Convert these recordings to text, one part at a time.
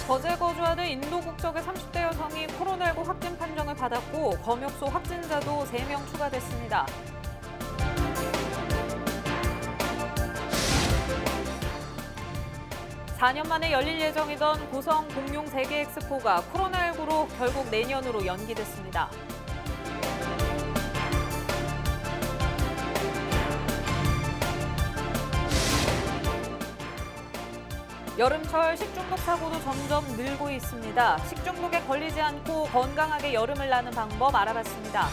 거제 거주하는 인도 국적의 30대 여성이 코로나19 확진 판정을 받았고 검역소 확진자도 3명 추가됐습니다. (4년) 만에 열릴 예정이던 고성 공룡 세계 엑스포가 코로나19로 결국 내년으로 연기됐습니다. 여름철 식중독 사고도 점점 늘고 있습니다. 식중독에 걸리지 않고 건강하게 여름을 나는 방법 알아봤습니다.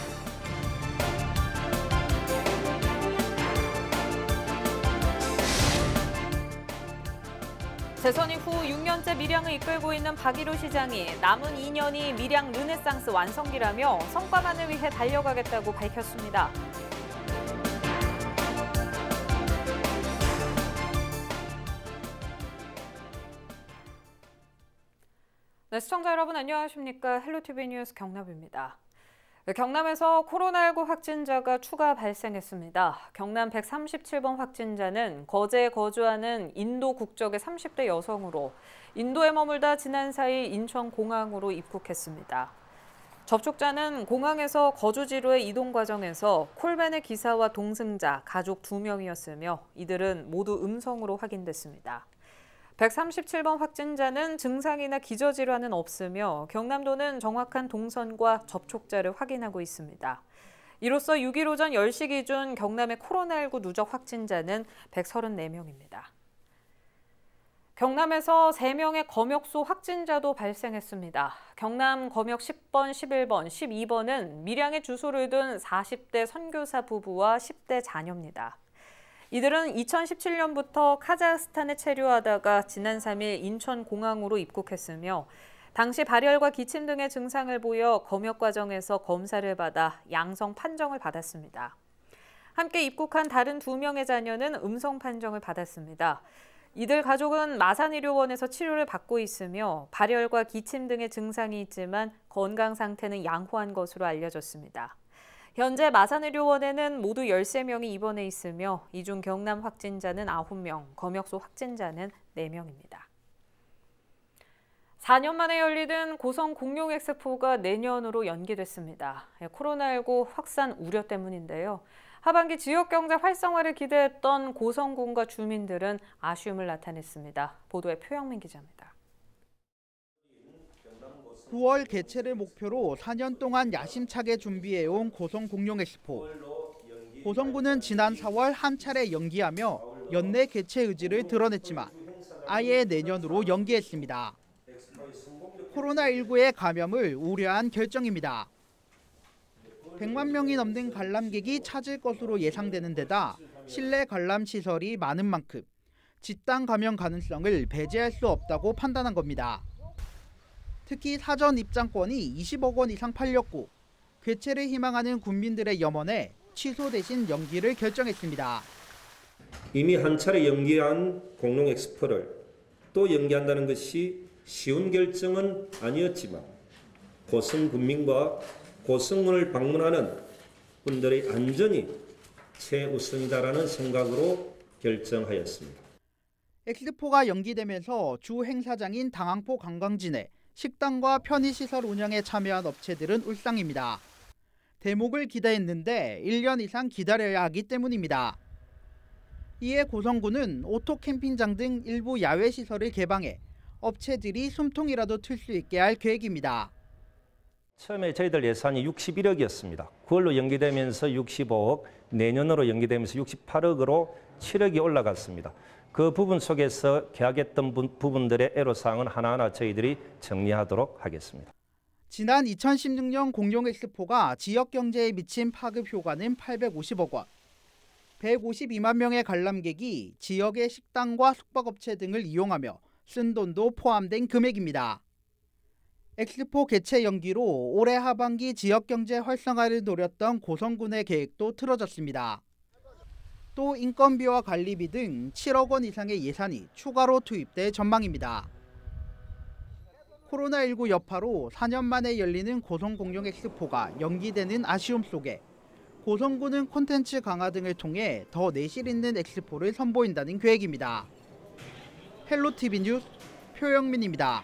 재선 이후 6년째 밀양을 이끌고 있는 박일호 시장이 남은 2년이 밀양 르네상스 완성기라며 성과만을 위해 달려가겠다고 밝혔습니다. 네, 시청자 여러분 안녕하십니까? 헬로티비 뉴스 경남입니다. 경남에서 코로나19 확진자가 추가 발생했습니다. 경남 137번 확진자는 거제에 거주하는 인도 국적의 30대 여성으로 인도에 머물다 지난 4일 인천공항으로 입국했습니다. 접촉자는 공항에서 거주지로의 이동 과정에서 콜밴의 기사와 동승자, 가족 2명이었으며 이들은 모두 음성으로 확인됐습니다. 137번 확진자는 증상이나 기저질환은 없으며 경남도는 정확한 동선과 접촉자를 확인하고 있습니다. 이로써 6일 오전 10시 기준 경남의 코로나19 누적 확진자는 134명입니다. 경남에서 3명의 검역소 확진자도 발생했습니다. 경남 검역 10번, 11번, 12번은 밀양에 주소를 둔 40대 선교사 부부와 10대 자녀입니다. 이들은 2017년부터 카자흐스탄에 체류하다가 지난 3일 인천공항으로 입국했으며 당시 발열과 기침 등의 증상을 보여 검역 과정에서 검사를 받아 양성 판정을 받았습니다. 함께 입국한 다른 2명의 자녀는 음성 판정을 받았습니다. 이들 가족은 마산의료원에서 치료를 받고 있으며 발열과 기침 등의 증상이 있지만 건강 상태는 양호한 것으로 알려졌습니다. 현재 마산의료원에는 모두 13명이 입원해 있으며 이 중 경남 확진자는 9명, 검역소 확진자는 4명입니다. 4년 만에 열리던 고성 공룡 엑스포가 내년으로 연기됐습니다. 코로나19 확산 우려 때문인데요. 하반기 지역경제 활성화를 기대했던 고성군과 주민들은 아쉬움을 나타냈습니다. 보도에 표영민 기자입니다. 9월 개최를 목표로 4년 동안 야심차게 준비해온 고성 공룡 엑스포. 고성군은 지난 4월 한 차례 연기하며 연내 개최 의지를 드러냈지만 아예 내년으로 연기했습니다. 코로나19의 감염을 우려한 결정입니다. 100만 명이 넘는 관람객이 찾을 것으로 예상되는 데다 실내 관람 시설이 많은 만큼 집단 감염 가능성을 배제할 수 없다고 판단한 겁니다. 특히 사전 입장권이 20억 원 이상 팔렸고 개최를 희망하는 군민들의 염원에 취소 대신 연기를 결정했습니다. 이미 한 차례 연기한 공룡 엑스포를 또 연기한다는 것이 쉬운 결정은 아니었지만 고성 군민과 고성군을 방문하는 분들의 안전이 최우선이다라는 생각으로 결정하였습니다. 엑스포가 연기되면서 주 행사장인 당항포 관광진에 식당과 편의시설 운영에 참여한 업체들은 울상입니다. 대목을 기대했는데 1년 이상 기다려야 하기 때문입니다. 이에 고성군은 오토 캠핑장 등 일부 야외 시설을 개방해 업체들이 숨통이라도 틀 수 있게 할 계획입니다. 처음에 저희들 예산이 61억이었습니다. 9월로 연기되면서 65억, 내년으로 연기되면서 68억으로 7억이 올라갔습니다. 그 부분 속에서 계약했던 부분들의 애로사항은 하나하나 저희들이 정리하도록 하겠습니다. 지난 2016년 공룡 엑스포가 지역 경제에 미친 파급 효과는 850억 원. 152만 명의 관람객이 지역의 식당과 숙박업체 등을 이용하며 쓴 돈도 포함된 금액입니다. 엑스포 개최 연기로 올해 하반기 지역 경제 활성화를 노렸던 고성군의 계획도 틀어졌습니다. 또 인건비와 관리비 등 7억 원 이상의 예산이 추가로 투입될 전망입니다. 코로나19 여파로 4년 만에 열리는 고성 공룡 엑스포가 연기되는 아쉬움 속에 고성군은 콘텐츠 강화 등을 통해 더 내실 있는 엑스포를 선보인다는 계획입니다. 헬로티비 뉴스 표영민입니다.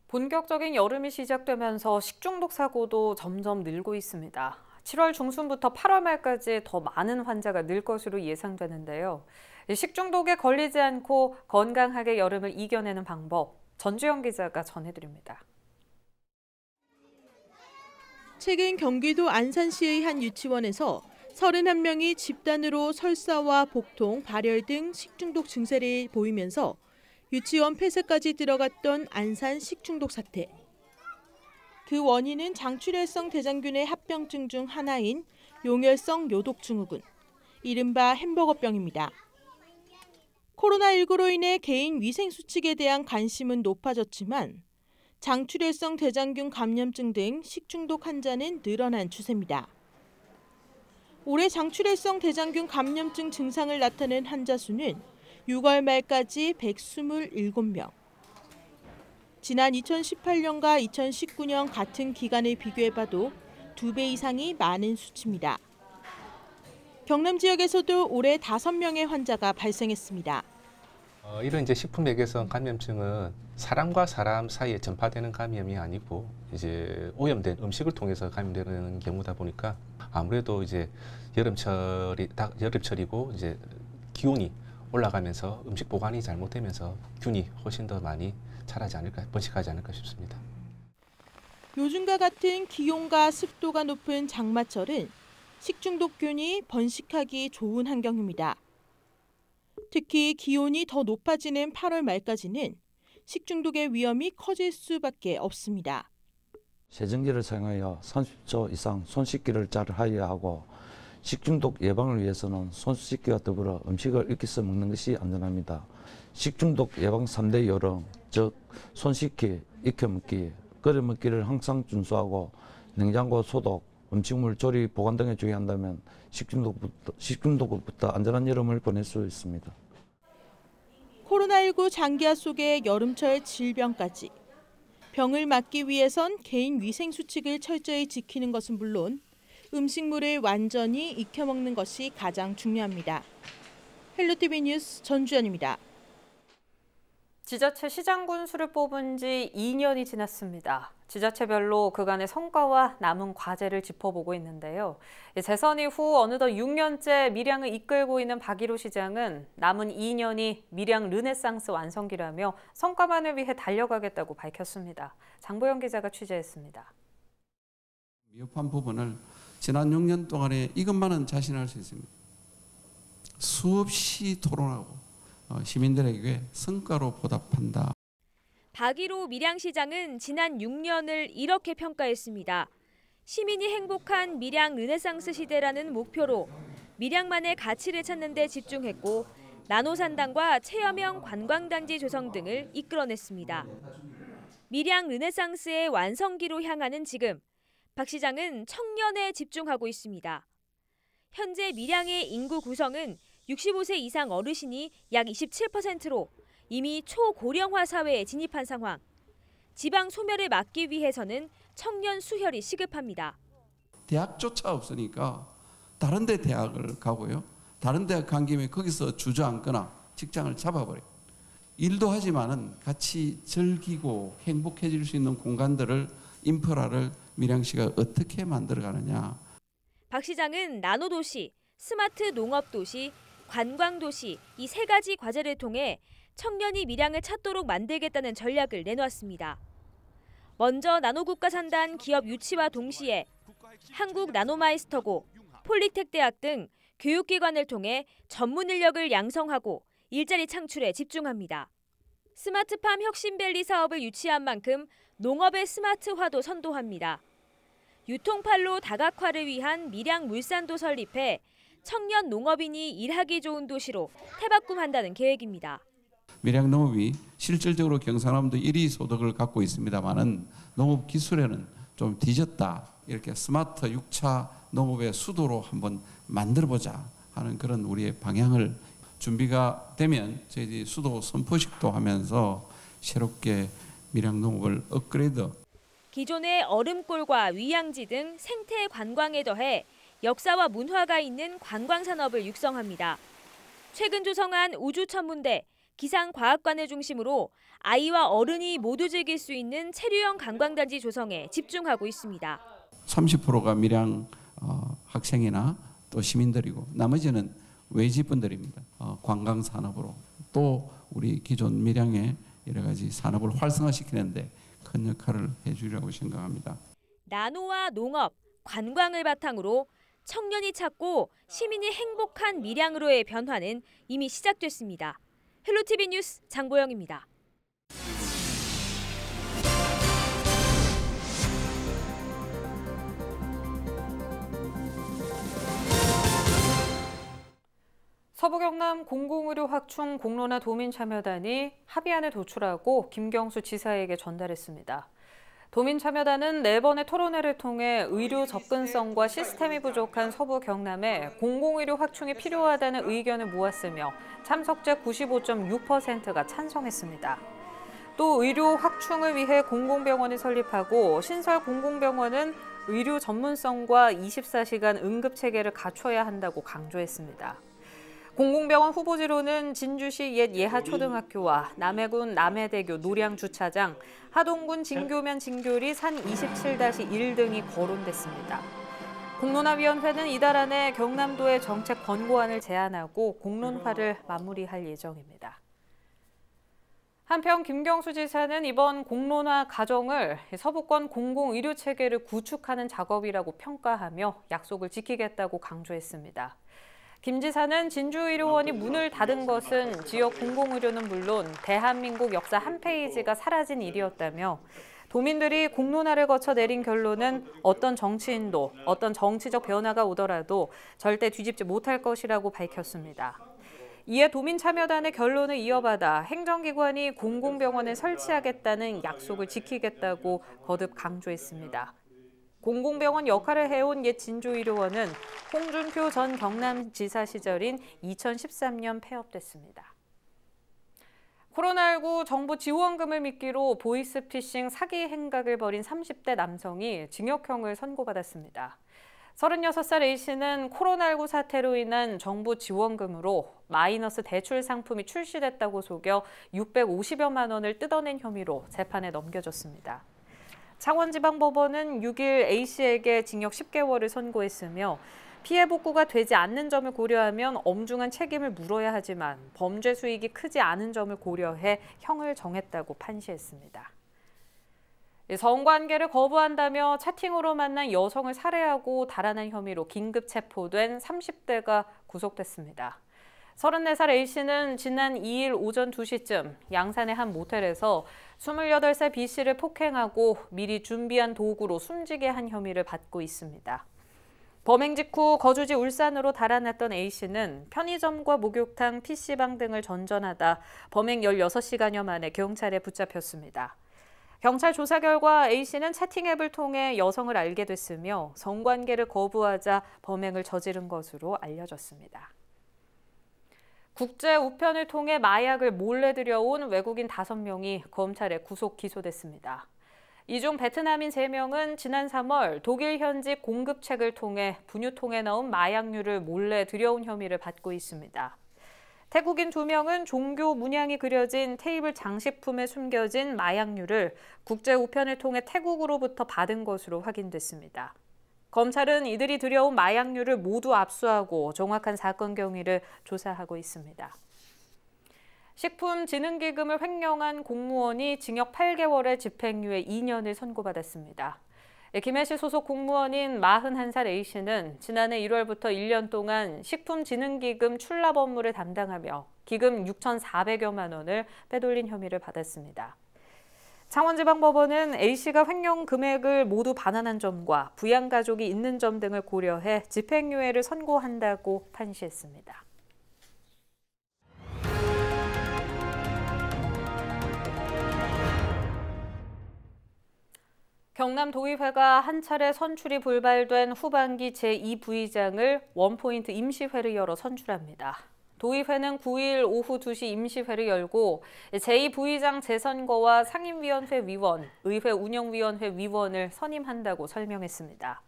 본격적인 여름이 시작되면서 식중독 사고도 점점 늘고 있습니다. 7월 중순부터 8월 말까지 더 많은 환자가 늘 것으로 예상되는데요. 식중독에 걸리지 않고 건강하게 여름을 이겨내는 방법, 전주영 기자가 전해드립니다. 최근 경기도 안산시의 한 유치원에서 31명이 집단으로 설사와 복통, 발열 등 식중독 증세를 보이면서 유치원 폐쇄까지 들어갔던 안산 식중독 사태. 그 원인은 장출혈성 대장균의 합병증 중 하나인 용혈성 요독증후군, 이른바 햄버거병입니다. 코로나19로 인해 개인 위생 수칙에 대한 관심은 높아졌지만 장출혈성 대장균 감염증 등 식중독 환자는 늘어난 추세입니다. 올해 장출혈성 대장균 감염증 증상을 나타낸 환자 수는 6월 말까지 127명. 지난 2018년과 2019년 같은 기간을 비교해봐도 2배 이상이 많은 수치입니다. 경남 지역에서도 올해 5명의 환자가 발생했습니다. 이런 이제 식품외교성 감염증은 사람과 사람 사이에 전파되는 감염이 아니고 이제 오염된 음식을 통해서 감염되는 경우다 보니까 아무래도 이제 여름철이고 이제 기온이 올라가면서 음식 보관이 잘못되면서 균이 훨씬 더 많이 자라지 않을까, 번식하지 않을까 싶습니다. 요즘과 같은 기온과 습도가 높은 장마철은 식중독균이 번식하기 좋은 환경입니다. 특히 기온이 더 높아지는 8월 말까지는 식중독의 위험이 커질 수밖에 없습니다. 세정기를 사용하여 30초 이상 손 씻기를 잘 하여야 하고 식중독 예방을 위해서는 손 씻기와 더불어 음식을 익혀서 먹는 것이 안전합니다. 식중독 예방 3대 요령, 즉 손 씻기, 익혀 먹기, 끓여 먹기를 항상 준수하고 냉장고 소독, 음식물 조리, 보관 등에 주의한다면 식중독부터 안전한 여름을 보낼 수 있습니다. 코로나19 장기화 속의 여름철 질병까지. 병을 막기 위해선 개인 위생 수칙을 철저히 지키는 것은 물론 음식물을 완전히 익혀 먹는 것이 가장 중요합니다. 헬로티비 뉴스 전주연입니다. 지자체 시장 군수를 뽑은 지 2년이 지났습니다. 지자체별로 그간의 성과와 남은 과제를 짚어보고 있는데요. 재선 이후 어느덧 6년째 밀양을 이끌고 있는 박일호 시장은 남은 2년이 밀양 르네상스 완성기라며 성과만을 위해 달려가겠다고 밝혔습니다. 장보영 기자가 취재했습니다. 미흡한 부분을 지난 6년 동안에 이것만은 자신할 수 있습니다. 수없이 토론하고 시민들에게 성과로 보답한다. 박일호 밀양시장은 지난 6년을 이렇게 평가했습니다. 시민이 행복한 밀양 르네상스 시대라는 목표로 밀양만의 가치를 찾는 데 집중했고 나노산당과 체험형 관광단지 조성 등을 이끌어냈습니다. 밀양 르네상스의 완성기로 향하는 지금, 박 시장은 청년에 집중하고 있습니다. 현재 밀양의 인구 구성은 65세 이상 어르신이 약 27%로 이미 초고령화 사회에 진입한 상황. 지방 소멸을 막기 위해서는 청년 수혈이 시급합니다. 대학조차 없으니까 다른 데 대학을 가고요. 다른 대학 간 김에 거기서 주저앉거나 직장을 잡아버려요. 일도 하지만은 같이 즐기고 행복해질 수 있는 공간들을, 인프라를 밀양시가 어떻게 만들어가느냐. 박 시장은 나노도시, 스마트 농업도시, 관광도시 이 세 가지 과제를 통해 청년이 밀양을 찾도록 만들겠다는 전략을 내놓았습니다. 먼저 나노국가 산단 기업 유치와 동시에 한국 나노마이스터고, 폴리텍대학 등 교육기관을 통해 전문 인력을 양성하고 일자리 창출에 집중합니다. 스마트팜 혁신밸리 사업을 유치한 만큼 농업의 스마트화도 선도합니다. 유통팔로 다각화를 위한 밀양 물산도 설립해 청년 농업인이 일하기 좋은 도시로 태바꿈한다는 계획입니다. 밀양 농업이 실질적으로 경상남도 1위 소득을 갖고 있습니다만은 농업 기술에는 좀 뒤졌다. 이렇게 스마트 6차 농업의 수도로 한번 만들어보자 하는 그런 우리의 방향을 준비가 되면 저희들이 수도 선포식도 하면서 새롭게 밀양 농업을 업그레이드. 기존의 얼음골과 위양지 등 생태 관광에 더해 역사와 문화가 있는 관광산업을 육성합니다. 최근 조성한 우주천문대, 기상과학관을 중심으로 아이와 어른이 모두 즐길 수 있는 체류형 관광단지 조성에 집중하고 있습니다. 30%가 밀양 학생이나 또 시민들이고 나머지는 외지분들입니다. 관광산업으로 또 우리 기존 밀양의 여러 가지 산업을 활성화시키는데 큰 역할을 해주리라고 생각합니다. 나노와 농업, 관광을 바탕으로 청년이 찾고 시민이 행복한 밀양으로의 변화는 이미 시작됐습니다. 헬로티비 뉴스 장보영입니다. 서부 경남 공공의료 확충 공론화 도민참여단이 합의안을 도출하고 김경수 지사에게 전달했습니다. 도민참여단은 4번의 토론회를 통해 의료 접근성과 시스템이 부족한 서부 경남에 공공의료 확충이 필요하다는 의견을 모았으며 참석자 95.6%가 찬성했습니다. 또 의료 확충을 위해 공공병원을 설립하고 신설 공공병원은 의료 전문성과 24시간 응급체계를 갖춰야 한다고 강조했습니다. 공공병원 후보지로는 진주시 옛 예하초등학교와 남해군 남해대교 노량주차장, 하동군 진교면 진교리 산 27-1 등이 거론됐습니다. 공론화위원회는 이달 안에 경남도의 정책 권고안을 제안하고 공론화를 마무리할 예정입니다. 한편 김경수 지사는 이번 공론화 과정을 서부권 공공의료체계를 구축하는 작업이라고 평가하며 약속을 지키겠다고 강조했습니다. 김 지사는 진주의료원이 문을 닫은 것은 지역 공공의료는 물론 대한민국 역사 한 페이지가 사라진 일이었다며 도민들이 공론화를 거쳐 내린 결론은 어떤 정치인도 어떤 정치적 변화가 오더라도 절대 뒤집지 못할 것이라고 밝혔습니다. 이에 도민참여단의 결론을 이어받아 행정기관이 공공병원을 설치하겠다는 약속을 지키겠다고 거듭 강조했습니다. 공공병원 역할을 해온 옛 진주의료원은 홍준표 전 경남지사 시절인 2013년 폐업됐습니다. 코로나19 정부 지원금을 미끼로 보이스피싱 사기 행각을 벌인 30대 남성이 징역형을 선고받았습니다. 36살 A씨는 코로나19 사태로 인한 정부 지원금으로 마이너스 대출 상품이 출시됐다고 속여 650여만 원을 뜯어낸 혐의로 재판에 넘겨졌습니다. 창원지방법원은 6일 A씨에게 징역 10개월을 선고했으며 피해 복구가 되지 않는 점을 고려하면 엄중한 책임을 물어야 하지만 범죄 수익이 크지 않은 점을 고려해 형을 정했다고 판시했습니다. 성관계를 거부한다며 채팅으로 만난 여성을 살해하고 달아난 혐의로 긴급 체포된 30대가 구속됐습니다. 34살 A씨는 지난 2일 오전 2시쯤 양산의 한 모텔에서 28살 B씨를 폭행하고 미리 준비한 도구로 숨지게 한 혐의를 받고 있습니다. 범행 직후 거주지 울산으로 달아났던 A씨는 편의점과 목욕탕, PC방 등을 전전하다 범행 16시간여 만에 경찰에 붙잡혔습니다. 경찰 조사 결과 A씨는 채팅 앱을 통해 여성을 알게 됐으며 성관계를 거부하자 범행을 저지른 것으로 알려졌습니다. 국제 우편을 통해 마약을 몰래 들여온 외국인 5명이 검찰에 구속 기소됐습니다. 이 중 베트남인 3명은 지난 3월 독일 현지 공급책을 통해 분유통에 넣은 마약류를 몰래 들여온 혐의를 받고 있습니다. 태국인 2명은 종교 문양이 그려진 테이블 장식품에 숨겨진 마약류를 국제 우편을 통해 태국으로부터 받은 것으로 확인됐습니다. 검찰은 이들이 들여온 마약류를 모두 압수하고 정확한 사건 경위를 조사하고 있습니다. 식품진흥기금을 횡령한 공무원이 징역 8개월에 집행유예 2년을 선고받았습니다. 김해시 소속 공무원인 41살 A씨는 지난해 1월부터 1년 동안 식품진흥기금 출납 업무를 담당하며 기금 6,400여만 원을 빼돌린 혐의를 받았습니다. 창원지방법원은 A씨가 횡령 금액을 모두 반환한 점과 부양가족이 있는 점 등을 고려해 집행유예를 선고한다고 판시했습니다. 경남도의회가 한 차례 선출이 불발된 후반기 제2부의장을 원포인트 임시회를 열어 선출합니다. 도의회는 9일 오후 2시 임시회를 열고 제2부의장 재선거와 상임위원회 위원, 의회 운영위원회 위원을 선임한다고 설명했습니다.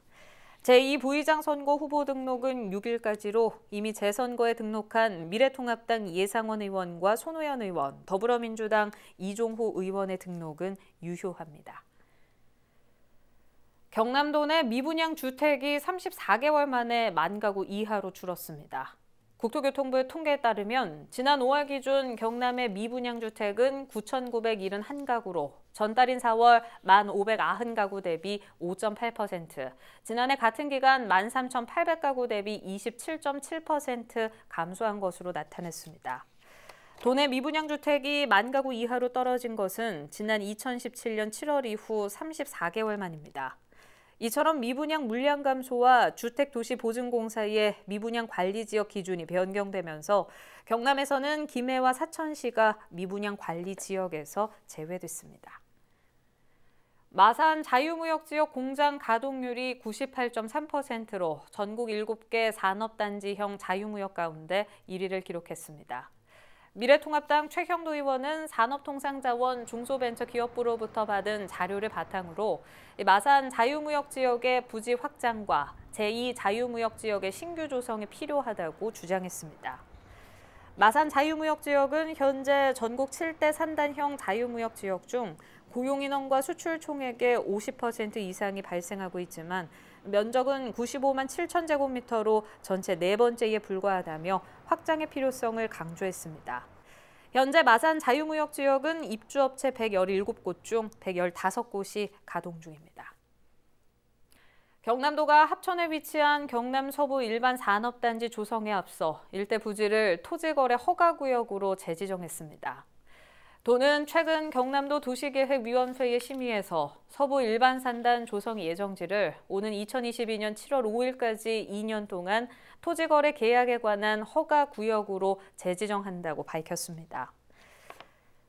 제2부의장 선거 후보 등록은 6일까지로 이미 재선거에 등록한 미래통합당 이해상원 의원과 손호연 의원, 더불어민주당 이종호 의원의 등록은 유효합니다. 경남도 내 미분양 주택이 34개월 만에 10,000가구 이하로 줄었습니다. 국토교통부의 통계에 따르면 지난 5월 기준 경남의 미분양 주택은 9,971가구로 전달인 4월 1,590가구 대비 5.8%, 지난해 같은 기간 13,800가구 대비 27.7% 감소한 것으로 나타났습니다. 도내 미분양 주택이 10,000가구 이하로 떨어진 것은 지난 2017년 7월 이후 34개월 만입니다. 이처럼 미분양 물량 감소와 주택도시보증공사의 미분양 관리지역 기준이 변경되면서 경남에서는 김해와 사천시가 미분양 관리지역에서 제외됐습니다. 마산 자유무역지역 공장 가동률이 98.3%로 전국 7개 산업단지형 자유무역 가운데 1위를 기록했습니다. 미래통합당 최형도 의원은 산업통상자원 중소벤처기업부로부터 받은 자료를 바탕으로 마산 자유무역지역의 부지 확장과 제2자유무역지역의 신규 조성이 필요하다고 주장했습니다. 마산 자유무역지역은 현재 전국 7대 산단형 자유무역지역 중 고용인원과 수출 총액의 50% 이상이 발생하고 있지만 면적은 95만 7천 제곱미터로 전체 4번째에 불과하다며 확장의 필요성을 강조했습니다. 현재 마산 자유무역지역은 입주업체 117곳 중 115곳이 가동 중입니다. 경남도가 합천에 위치한 경남 서부 일반 산업단지 조성에 앞서 일대 부지를 토지거래 허가구역으로 재지정했습니다. 도는 최근 경남도 도시계획위원회의 심의에서 서부 일반산단 조성 예정지를 오는 2022년 7월 5일까지 2년 동안 토지거래 계약에 관한 허가구역으로 재지정한다고 밝혔습니다.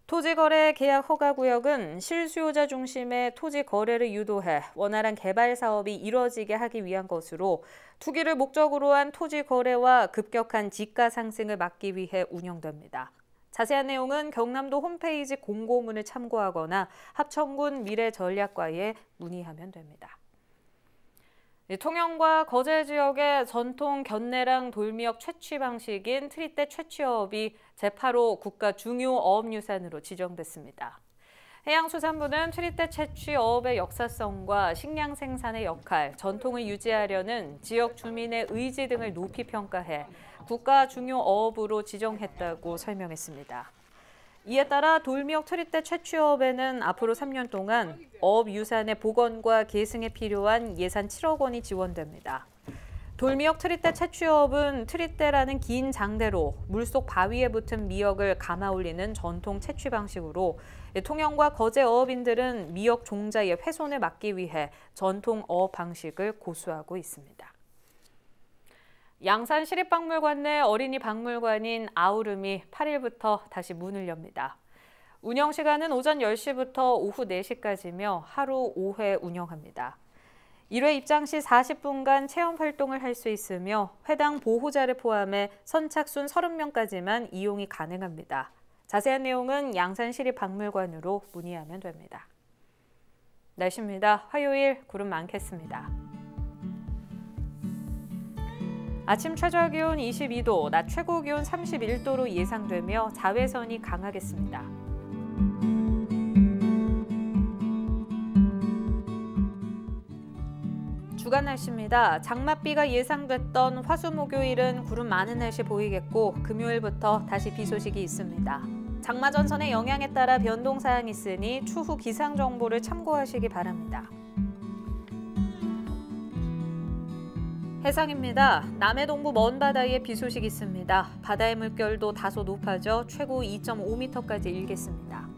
토지거래 계약 허가구역은 실수요자 중심의 토지거래를 유도해 원활한 개발 사업이 이뤄지게 하기 위한 것으로 투기를 목적으로 한 토지거래와 급격한 지가 상승을 막기 위해 운영됩니다. 자세한 내용은 경남도 홈페이지 공고문을 참고하거나 합천군 미래전략과에 문의하면 됩니다. 통영과 거제 지역의 전통 견내랑 돌미역 채취 방식인 트리떼 채취어업이 제8호 국가 중요 어업유산으로 지정됐습니다. 해양수산부는 트리떼 채취어업의 역사성과 식량 생산의 역할, 전통을 유지하려는 지역 주민의 의지 등을 높이 평가해 국가 중요 어업으로 지정했다고 설명했습니다. 이에 따라 돌미역 트리떼 채취어업에는 앞으로 3년 동안 어업 유산의 복원과 계승에 필요한 예산 7억 원이 지원됩니다. 돌미역 트리떼 채취어업은 트리떼라는 긴 장대로 물속 바위에 붙은 미역을 감아 올리는 전통 채취 방식으로 통영과 거제 어업인들은 미역 종자의 훼손을 막기 위해 전통 어업 방식을 고수하고 있습니다. 양산시립박물관 내 어린이 박물관인 아우름이 8일부터 다시 문을 엽니다. 운영 시간은 오전 10시부터 오후 4시까지며 하루 5회 운영합니다. 1회 입장 시 40분간 체험 활동을 할 수 있으며 회당 보호자를 포함해 선착순 30명까지만 이용이 가능합니다. 자세한 내용은 양산시립박물관으로 문의하면 됩니다. 날씨입니다. 화요일 구름 많겠습니다. 아침 최저기온 22도, 낮 최고기온 31도로 예상되며 자외선이 강하겠습니다. 주간 날씨입니다. 장맛비가 예상됐던 화, 수, 목요일은 구름 많은 날씨 보이겠고 금요일부터 다시 비 소식이 있습니다. 장마 전선의 영향에 따라 변동사항이 있으니 추후 기상 정보를 참고하시기 바랍니다. 해상입니다. 남해 동부 먼 바다에 비 소식이 있습니다. 바다의 물결도 다소 높아져 최고 2.5m까지 일겠습니다.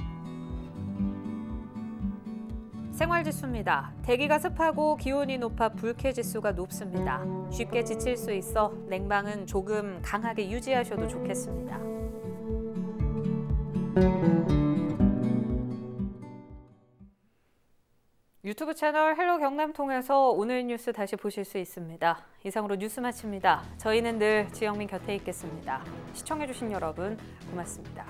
생활지수입니다. 대기가 습하고 기온이 높아 불쾌지수가 높습니다. 쉽게 지칠 수 있어 냉방은 조금 강하게 유지하셔도 좋겠습니다. 유튜브 채널 헬로 경남 통해서 오늘 뉴스 다시 보실 수 있습니다. 이상으로 뉴스 마칩니다. 저희는 늘 지영민 곁에 있겠습니다. 시청해주신 여러분 고맙습니다.